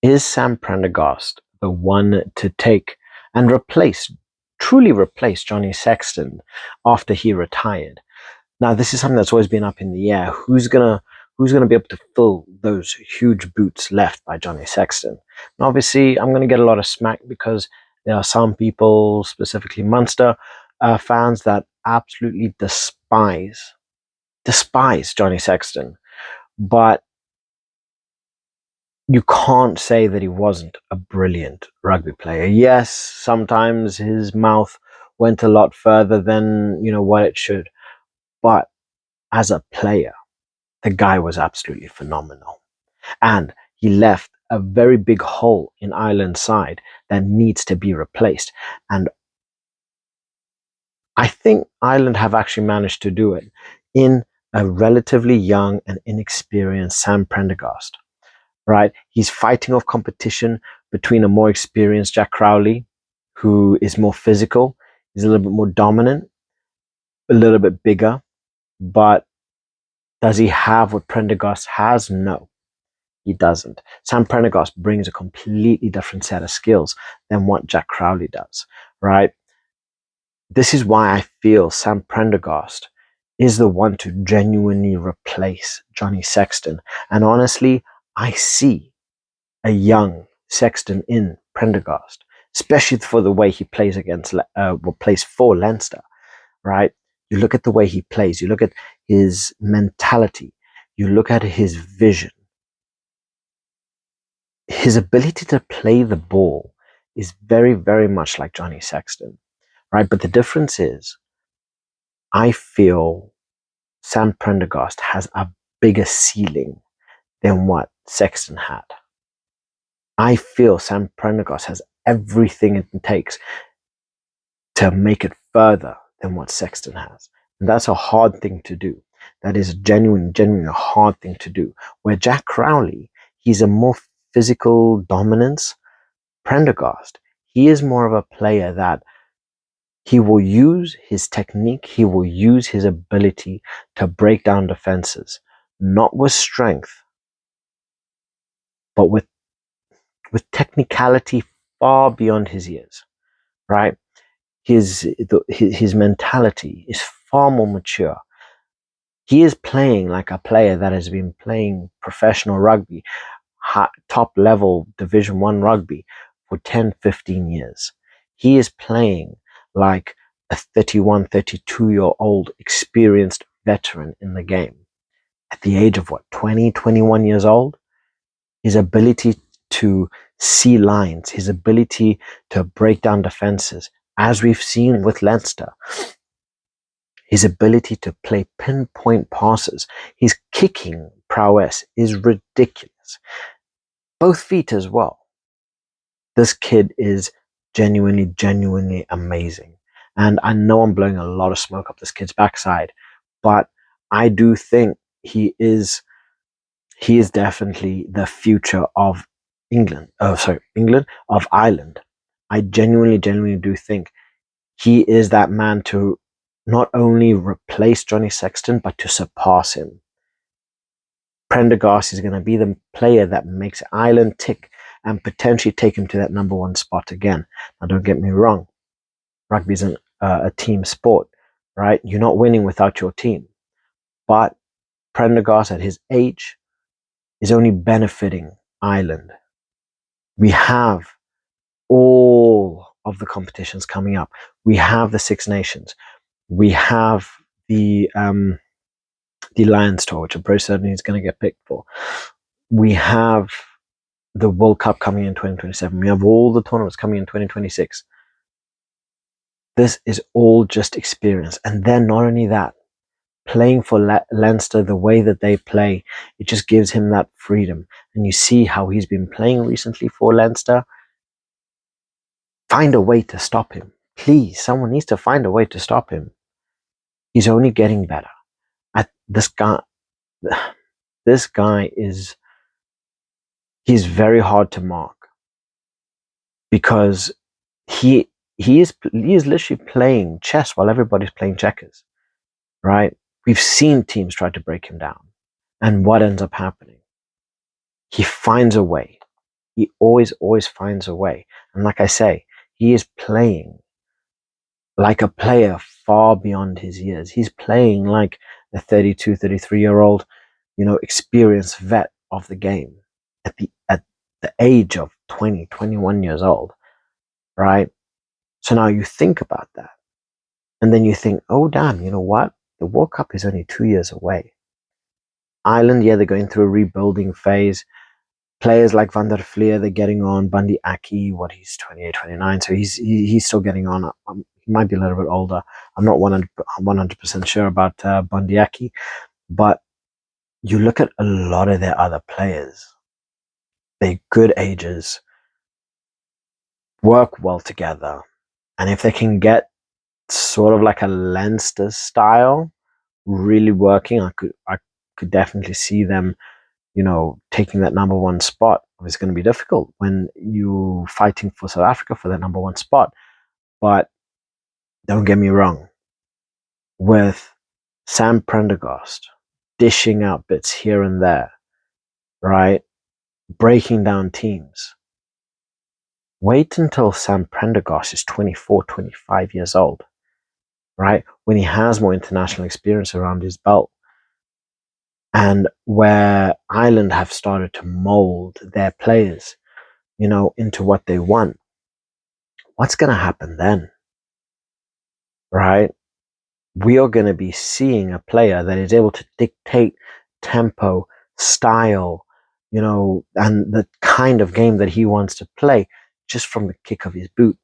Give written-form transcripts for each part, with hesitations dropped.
Is Sam Prendergast the one to take and truly replace Johnny Sexton after he retired? Now, this is something that's always been up in the air. Who's gonna be able to fill those huge boots left by Johnny Sexton? And obviously, I'm gonna get a lot of smack because there are some people, specifically Munster fans, that absolutely despise Johnny Sexton. But you can't say that he wasn't a brilliant rugby player. Yes, sometimes his mouth went a lot further than what it should, but as a player, the guy was absolutely phenomenal. And he left a very big hole in Ireland's side that needs to be replaced. And I think Ireland have actually managed to do it in a relatively young and inexperienced Sam Prendergast. Right? He's fighting off competition between a more experienced Jack Crowley, who is more physical, he's a little bit more dominant, a little bit bigger. But does he have what Prendergast has? No, he doesn't. Sam Prendergast brings a completely different set of skills than what Jack Crowley does, right? This is why I feel Sam Prendergast is the one to genuinely replace Johnny Sexton. And honestly, I see a young Sexton in Prendergast, especially for the way he plays plays for Leinster, right? You look at the way he plays, you look at his mentality, you look at his vision, his ability to play the ball is very, very much like Johnny Sexton, right? But the difference is, I feel Sam Prendergast has a bigger ceiling than what Sexton had. I feel Sam Prendergast has everything it takes to make it further than what Sexton has. And that's a hard thing to do. That is genuinely a hard thing to do. Where Jack Crowley, he's a more physical dominance. Prendergast, he is more of a player that he will use his technique, he will use his ability to break down defenses, not with strength, but with technicality far beyond his years, right? His mentality is far more mature. He is playing like a player that has been playing professional rugby, top level Division 1 rugby for 10, 15 years. He is playing like a 31, 32-year-old experienced veteran in the game. At the age of 20, 21 years old, his ability to see lines, his ability to break down defenses, as we've seen with Leinster, his ability to play pinpoint passes, his kicking prowess is ridiculous. Both feet as well. This kid is genuinely amazing. And I know I'm blowing a lot of smoke up this kid's backside, but I do think he is definitely the future of of Ireland. I genuinely do think he is that man to not only replace Johnny Sexton, but to surpass him. Prendergast is going to be the player that makes Ireland tick and potentially take him to that number one spot again. Now, don't get me wrong. Rugby is a team sport, right? You're not winning without your team. But Prendergast at his age is only benefiting Ireland. We have all of the competitions coming up. We have the Six Nations. We have the Lions Tour, which I'm pretty certain he's going to get picked for. We have the World Cup coming in 2027. We have all the tournaments coming in 2026. This is all just experience. And then not only that, playing for Leinster the way that they play, it just gives him that freedom. And you see how he's been playing recently for Leinster. Find a way to stop him. Please, someone needs to find a way to stop him. He's only getting better. This guy he's very hard to mark because he is literally playing chess while everybody's playing checkers, right? We've seen teams try to break him down, and what ends up happening? He finds a way. He always finds a way. And like I say, he is playing like a player far beyond his years. He's playing like a 32, 33-year-old, experienced vet of the game at the age of 20, 21 years old, right? So now you think about that. And then you think, oh, damn, you know what? The World Cup is only 2 years away. Ireland, yeah, they're going through a rebuilding phase. Players like Van der Fleer, they're getting on. Bundy Aki, he's 28, 29, so he's still getting on. He might be a little bit older. I'm not 100% sure about Bundy Aki, but you look at a lot of their other players. They're good ages, work well together, and if they can get sort of like a Leinster style really working, I could definitely see them, taking that number one spot. It's going to be difficult when you fighting for South Africa for that number one spot. But don't get me wrong, with Sam Prendergast dishing out bits here and there, right? Breaking down teams. Wait until Sam Prendergast is 24, 25 years old, right? When he has more international experience around his belt. And where Ireland have started to mold their players, into what they want. What's going to happen then? Right? We are going to be seeing a player that is able to dictate tempo, style, and the kind of game that he wants to play just from the kick of his boot.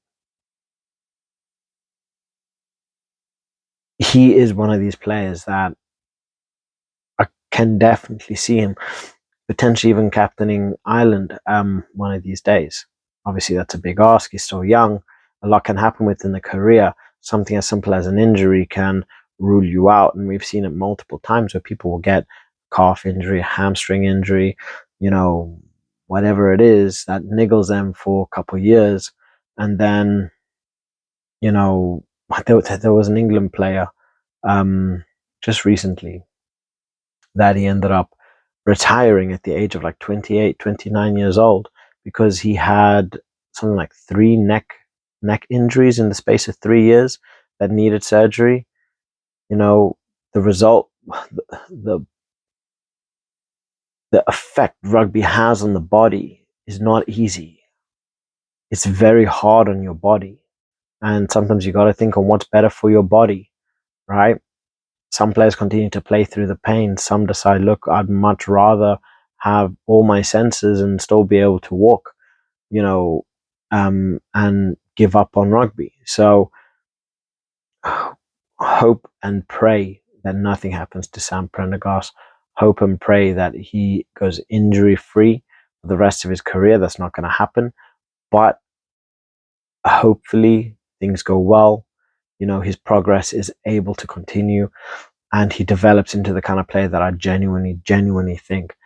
He is one of these players that I can definitely see him potentially even captaining Ireland one of these days. Obviously, that's a big ask. He's still young. A lot can happen within the career. Something as simple as an injury can rule you out. And we've seen it multiple times where people will get calf injury, hamstring injury, whatever it is that niggles them for a couple of years. And then, there was an England player just recently that he ended up retiring at the age of like 28, 29 years old because he had something like 3 neck injuries in the space of 3 years that needed surgery. The result, the the effect rugby has on the body is not easy. It's very hard on your body, and sometimes you got to think on what's better for your body, right? Some players continue to play through the pain. Some decide, look, I'd much rather have all my senses and still be able to walk, and give up on rugby. So hope and pray that nothing happens to Sam Prendergast. Hope and pray that he goes injury free for the rest of his career. That's not going to happen, but hopefully things go well. His progress is able to continue, and he develops into the kind of player that I genuinely think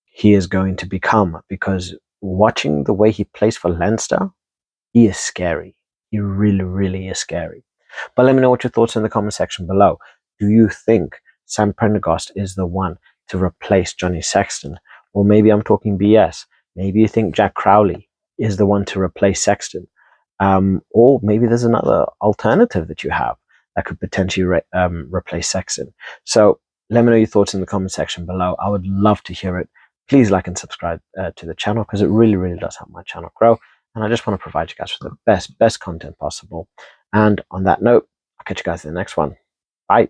he is going to become. Because watching the way he plays for Leinster, he is scary. He really, really is scary. But let me know what your thoughts in the comment section below. Do you think Sam Prendergast is the one to replace Johnny Sexton? Or maybe I'm talking BS. Maybe you think Jack Crowley is the one to replace Sexton. Or maybe there's another alternative that you have that could potentially replace Sexton. So let me know your thoughts in the comment section below. I would love to hear it. Please like and subscribe to the channel, because it really, really does help my channel grow. And I just want to provide you guys with the best content possible. And on that note, I'll catch you guys in the next one. Bye.